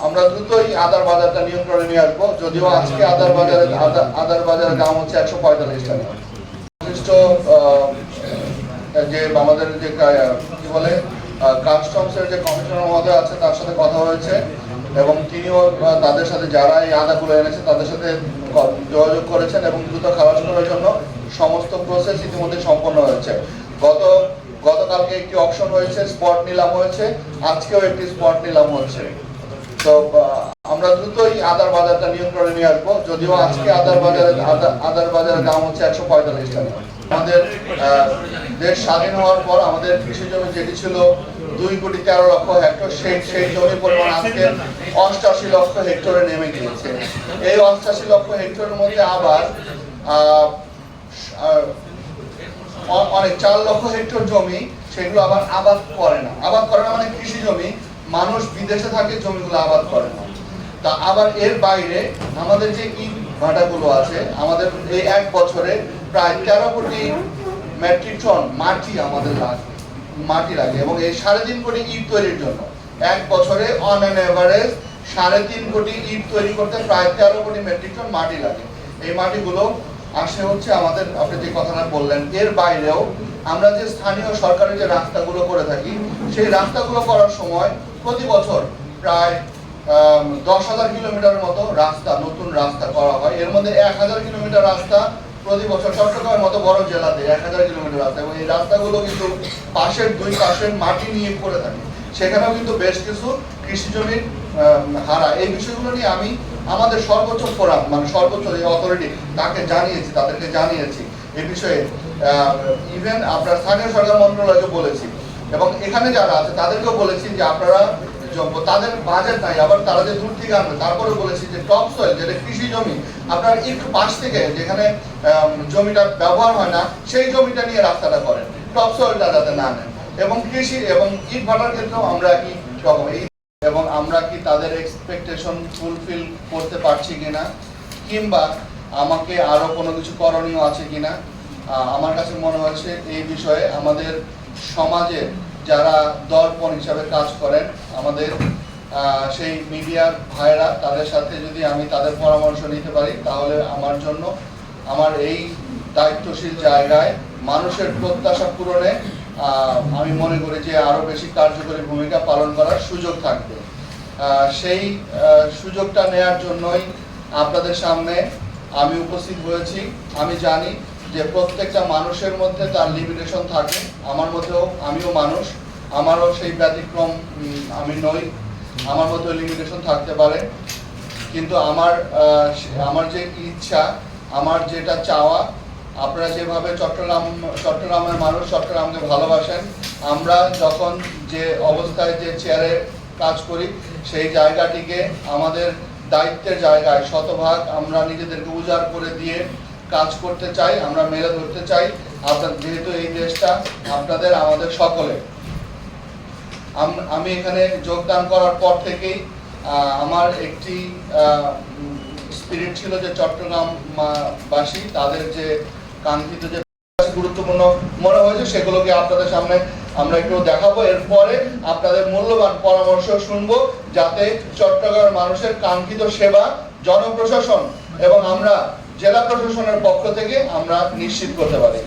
আমরা দ্রুতই আদার বাজারটা নিয়ন্ত্রণে নিয়ে আসবো। যদিও আজকে আদার বাজারের দাম হচ্ছে 145 টাকা। সংশ্লিষ্ট যে আমাদের যে কি বলে কাস্টমসের যে কমিশনার মহোদয় আছে তার সাথে কথা হয়েছে এবং তিনিও তাদের সাথে যারা এই আদাগুলো এনেছে তাদের সাথে যোগাযোগ করেছেন এবং দ্রুত খালাস করার জন্য সমস্ত প্রসেস ইতিমধ্যে সম্পন্ন হয়েছে। গতকালকে একটি অকশন হয়েছে, স্পট নিলাম হয়েছে, আজকেও একটি স্পট নিলাম হচ্ছে। তো আমরা দ্রুতই আদার বাজারটা নিয়ন্ত্রণে নিয়ে আসবো। যদিও আজকে আদার বাজারের দাম হচ্ছে 145 টাকা। আমাদের দেশ স্বাধীন হওয়ার পর আমাদের কৃষি জমি যেটি ছিল 2,13,00,000 হেক্টর, সেই জমির পরিমাণ আজকে 88 লক্ষ হেক্টরে নেমে গিয়েছে। এই 88 লক্ষ হেক্টরের মধ্যে আবার অনেক 4 লক্ষ হেক্টর জমি সেগুলো আবার আবাদ করে না মানে কৃষি জমি, মানুষ বিদেশে থাকে, জমিগুলো আবাদ করে না। তা আবার এর বাইরে আমাদের যে ইট ভাটাগুলো আছে, আমাদের এই এক বছরে প্রায় 13 কোটি মেট্রিক টন মাটি লাগে এবং এই 3.5 কোটি ইট তৈরির জন্য এক বছরে অন অ্যান এভারেজ 3.5 কোটি ইট তৈরি করতে প্রায় 13 কোটি মেট্রিক টন মাটি লাগে। এই মাটিগুলো আসে হচ্ছে আমাদের, আপনি যে কথাটা বললেন, এর বাইরেও আমরা যে স্থানীয় সরকারের যে রাস্তাগুলো করে থাকি, সেই রাস্তাগুলো করার সময় প্রতি বছর প্রায় 10,000 কিলোমিটার মতো রাস্তা, নতুন রাস্তা করা হয়। এর মধ্যে 1,000 কিলোমিটার রাস্তা প্রতি বছর চট্টগ্রামের মতো বড় জেলাতে 1,000 কিলোমিটার রাস্তা, এবং এই রাস্তাগুলো কিন্তু দুই পাশের মাটি নিয়ে করে থাকে। সেখানেও কিন্তু বেশ কিছু কৃষি জমির হারা। এই বিষয়গুলো নিয়ে আমি আমাদের সর্বোচ্চ ফোরাম, মানে সর্বোচ্চ যে অথরিটি, তাদেরকে জানিয়েছি এই বিষয়ে। ইভেন আপনার স্থানীয় সরকার মন্ত্রণালয়কে বলেছি এবং এখানে যারা আছে তাদেরকেও বলেছি যে আপনারা, তাদের বাজেট নাই, আবার তারা যে দূর থেকে আনবে, তারপরে বলেছি যে টপ সয়েল, যেটা কৃষি জমি, আপনারা একটু পাশ থেকে যেখানে জমিটা ব্যবহার হয় না সেই জমিটা নিয়ে রাস্তাটা করেন, টপ সয়েলটা যাতে না নেন। এবং কৃষি এবং ইট ভাটার ক্ষেত্রেও আমরা কি রকম এবং আমরা কি তাদের এক্সপেকটেশন ফুলফিল করতে পারছি কিনা, কিংবা আমাকে আরো কোনো কিছু করণীয় আছে কিনা। আমার কাছে মনে হচ্ছে এই বিষয়ে আমাদের সমাজে যারা দর্পণ হিসাবে কাজ করেন, আমাদের সেই মিডিয়ার ভাইরা, তাদের সাথে যদি আমি তাদের পরামর্শ নিতে পারি, তাহলে আমার জন্য, আমার এই দায়িত্বশীল জায়গায় মানুষের প্রত্যাশা পূরণে আমি মনে করি যে আরো বেশি কার্যকরী ভূমিকা পালন করার সুযোগ থাকবে। সেই সুযোগটা নেয়ার জন্যই আপনাদের সামনে আমি উপস্থিত হয়েছি। আমি জানি যে প্রত্যেকটা মানুষের মধ্যে তার লিমিটেশন থাকে, আমার মধ্যেও, আমিও মানুষ, আমারও সেই ব্যতিক্রম আমি নই, আমার মধ্যেও লিমিটেশন থাকতে পারে। কিন্তু আমার যে ইচ্ছা, আমার যেটা চাওয়া, আপনারা যেভাবে চট্টগ্রামের মানুষ চট্টগ্রামকে ভালোবাসেন, আমরা যখন যে অবস্থায় যে চেয়ারে কাজ করি, সেই জায়গাটিকে আমাদের দায়িত্বের জায়গায় শতভাগ আমরা নিজেদেরকে উজাড় করে দিয়ে কাজ করতে চাই, আমরা মেলে ধরতে চাই। যেহেতু এই দেশটা আপনাদের, আমাদের সকলে, আমি এখানে যোগদান করার পর থেকেই আমার একটি স্পিরিট ছিল যে চট্টগ্রামবাসী তাদের যে কাঙ্ক্ষিত যে গুরুত্বপূর্ণ মনে হয়েছে সেগুলোকে আপনাদের সামনে আমরা একটু দেখাবো। এরপরে আপনাদের মূল্যবান পরামর্শ শুনবো, যাতে চট্টগ্রামের মানুষের কাঙ্ক্ষিত সেবা জনপ্রশাসন এবং আমরা জেলা প্রশাসনের পক্ষ থেকে আমরা নিশ্চিত করতে পারি।